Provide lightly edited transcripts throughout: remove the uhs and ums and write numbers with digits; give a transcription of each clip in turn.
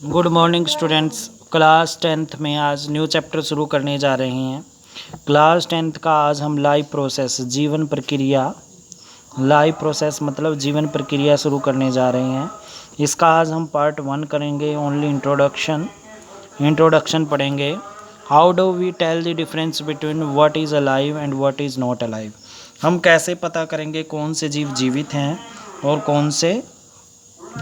Good morning students. Class tenth में आज new chapter शुरू करने जा रहे हैं। क्लास टेंथ का आज हम लाइफ प्रोसेस जीवन प्रक्रिया लाइफ प्रोसेस मतलब जीवन प्रक्रिया शुरू करने जा रहे हैं। इसका आज हम पार्ट 1 करेंगे। ओनली इंट्रोडक्शन पढ़ेंगे। How do we tell the difference between what is alive and what is not alive. हम कैसे पता करेंगे कौन से जीव जीवित हैं और कौन से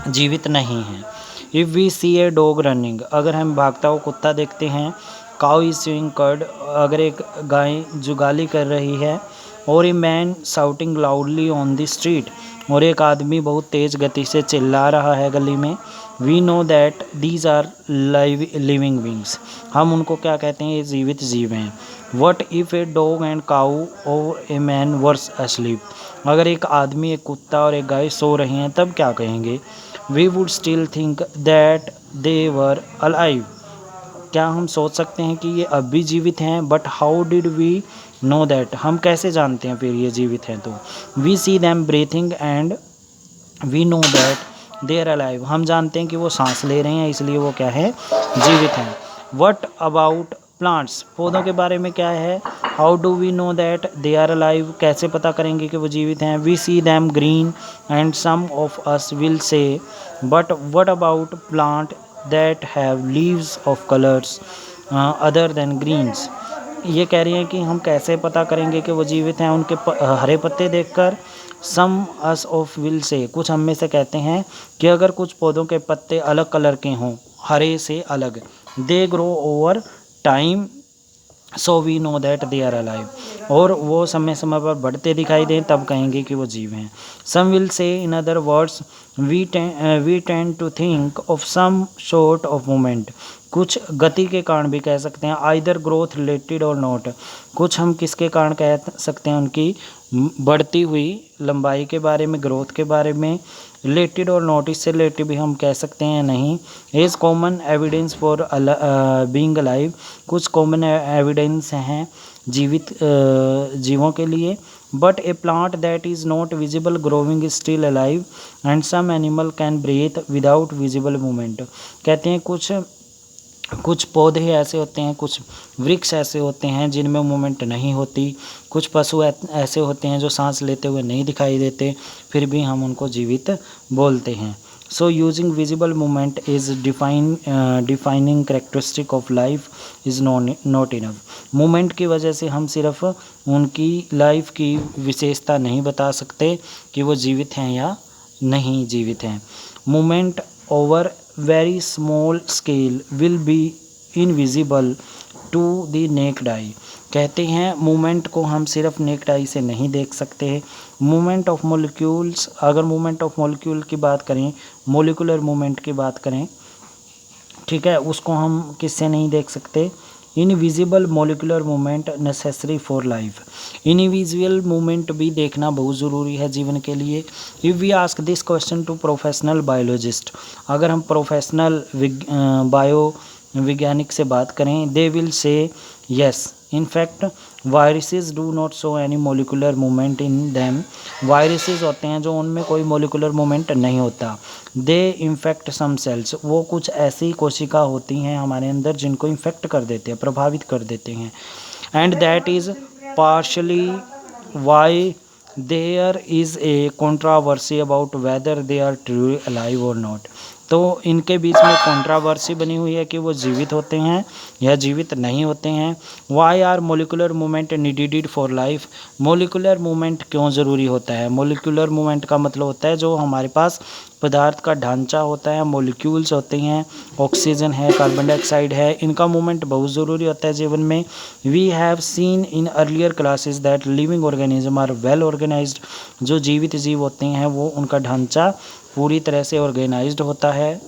जीवित नहीं हैं। If we see a dog running, अगर हम भागता हुआ कुत्ता देखते हैं। काउ इज स्विंग कर्ड, अगर एक गाय जुगाली कर रही है। और a man shouting loudly on the street, और एक आदमी बहुत तेज़ गति से चिल्ला रहा है गली में। We know that these are living beings, हम उनको क्या कहते हैं, ये जीवित जीव हैं। What if a dog and cow और ए मैन वर्स asleep, अगर एक आदमी, एक कुत्ता और एक गाय सो रही हैं तब क्या कहेंगे। We would still think that they were alive, क्या हम सोच सकते हैं कि ये अब भी जीवित हैं। But how did we know that, हम कैसे जानते हैं फिर ये जीवित हैं। तो we see them breathing and we know that they are alive, हम जानते हैं कि वो सांस ले रहे हैं इसलिए वो क्या है, जीवित हैं। वट अबाउट प्लांट्स, पौधों के बारे में क्या है। How do we know that they are alive, कैसे पता करेंगे कि वो जीवित हैं। We see them green and some of us will say but what about plant that have leaves of colours other than greens, ये कह रही हैं कि हम कैसे पता करेंगे कि वो जीवित हैं उनके हरे पत्ते देखकर। सम अस ऑफ विल से, कुछ हम में से कहते हैं कि अगर कुछ पौधों के पत्ते अलग कलर के हों, हरे से अलग, they grow over time so we know that they are alive, और वो समय समय पर बढ़ते दिखाई दें तब कहेंगे कि वो जीव हैं। Some will say in other words we tend to think of some sort of moment, कुछ गति के कारण भी कह सकते हैं। आइदर ग्रोथ रिलेटेड और नॉट, कुछ हम किसके कारण कह सकते हैं, उनकी बढ़ती हुई लंबाई के बारे में, ग्रोथ के बारे में। रिलेटेड और नॉट, इससे रिलेटेड भी हम कह सकते हैं नहीं। Is common evidence for being alive, कुछ कॉमन एविडेंस हैं जीवित जीवों के लिए। But a plant that is not visible growing is still alive and some animal can breathe without visible movement, कहते हैं कुछ पौधे ऐसे होते हैं, कुछ वृक्ष ऐसे होते हैं जिनमें मूवमेंट नहीं होती। कुछ पशु ऐसे होते हैं जो सांस लेते हुए नहीं दिखाई देते, फिर भी हम उनको जीवित बोलते हैं। So using visible movement is defining characteristic of life is not enough, movement की वजह से हम सिर्फ उनकी लाइफ की विशेषता नहीं बता सकते कि वो जीवित हैं या नहीं जीवित हैं। Movement over very small scale will be invisible to the naked eye, कहते हैं मूवमेंट को हम सिर्फ नेक्ड आई से नहीं देख सकते हैं। मूवमेंट ऑफ मोलिक्यूल्स, अगर मूवमेंट ऑफ मोलिक्यूल की बात करें, मोलिकुलर मूवमेंट की बात करें, ठीक है, उसको हम किससे नहीं देख सकते। Invisible molecular movement necessary for life, invisible movement भी देखना बहुत ज़रूरी है जीवन के लिए। If we ask this question to professional biologist, अगर हम प्रोफेशनल बायो वैज्ञानिक से बात करें, they will say yes in fact viruses do not show any molecular movement in them, viruses होते हैं जो उनमें कोई मोलिकुलर मूवमेंट नहीं होता। दे इन्फेक्ट सम सेल्स, वो कुछ ऐसी कोशिका होती हैं हमारे अंदर जिनको इन्फेक्ट कर देते हैं, प्रभावित कर देते हैं। And that is partially why there is a controversy about whether they are truly alive और नॉट, तो इनके बीच में कंट्रोवर्सी बनी हुई है कि वो जीवित होते हैं या जीवित नहीं होते हैं। Why are molecular movement needed for life, molecular movement क्यों ज़रूरी होता है। मोलिकुलर मूवमेंट का मतलब होता है जो हमारे पास पदार्थ का ढांचा होता है, मोलिक्यूल्स होते हैं, ऑक्सीजन है, कार्बन डाइऑक्साइड है, इनका मूवमेंट बहुत ज़रूरी होता है जीवन में। We have seen in earlier classes that living organism are well organised, जो जीवित जीव होते हैं वो उनका ढांचा पूरी तरह से ऑर्गेनाइज्ड होता है।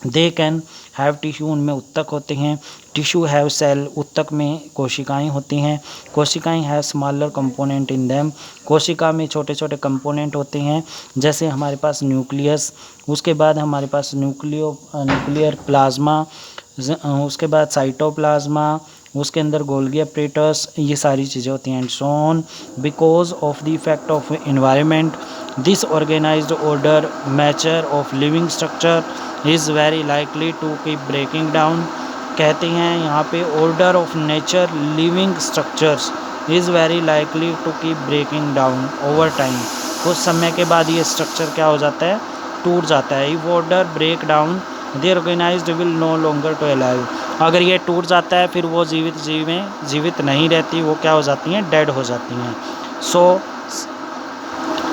दे कैन हैव टिश्यू, उनमें उत्तक होते हैं। टिश्यू हैव सेल, उत्तक में कोशिकाएं होती हैं। कोशिकाएं have smaller component in them, कोशिका में छोटे छोटे कंपोनेंट होते हैं, जैसे हमारे पास न्यूक्लियस, उसके बाद हमारे पास न्यूक्लियर प्लाज्मा, उसके बाद साइटोप्लाज्मा, उसके अंदर गोल्गी अपरेटस, ये सारी चीज़ें होती हैं। And so on, because of the effect of environment this organised order nature of living structure, is very likely to keep breaking down. कहते हैं यहाँ पे order of nature living structures is very likely to keep breaking down over time. कुछ समय के बाद ये structure क्या हो जाता है, टूट जाता है। If order break down the organised will no longer to alive. अगर ये टूट जाता है फिर वो जीवित नहीं रहती, वो क्या हो जाती हैं, डेड हो जाती हैं।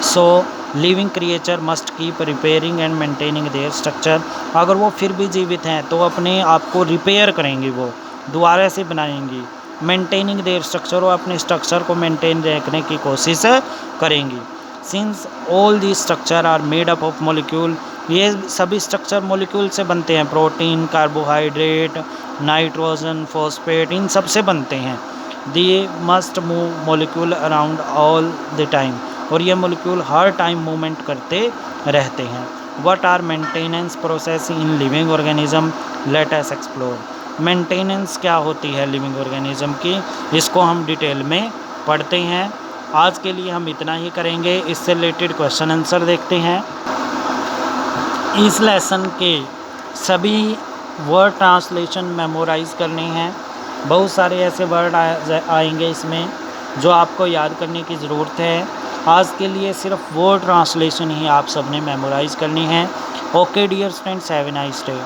So living creature must keep repairing and maintaining their structure. अगर वो फिर भी जीवित हैं तो अपने आप को रिपेयर करेंगी, वो दोबारा से बनाएंगी। मेंटेनिंग देयर स्ट्रक्चर, वो अपने स्ट्रक्चर को मेंटेन रखने की कोशिश करेंगी। Since all the structure are made up of molecule, ये सभी स्ट्रक्चर मॉलिक्यूल से बनते हैं। प्रोटीन, कार्बोहाइड्रेट, नाइट्रोजन, फॉस्फेट, इन सब से बनते हैं। They must move molecule around all the time, और ये मॉलिक्यूल हर टाइम मूवमेंट करते रहते हैं। What are maintenance process in living organism, let us explore. Maintenance क्या होती है लिविंग ऑर्गेनिज्म की, इसको हम डिटेल में पढ़ते हैं। आज के लिए हम इतना ही करेंगे। इससे रिलेटेड क्वेश्चन आंसर देखते हैं। इस लेसन के सभी वर्ड ट्रांसलेशन मेमोराइज करने हैं। बहुत सारे ऐसे वर्ड आएंगे इसमें जो आपको याद करने की ज़रूरत है। आज के लिए सिर्फ वर्ड ट्रांसलेशन ही आप सबने मेमोराइज करनी है। Okay dear students, have a nice day.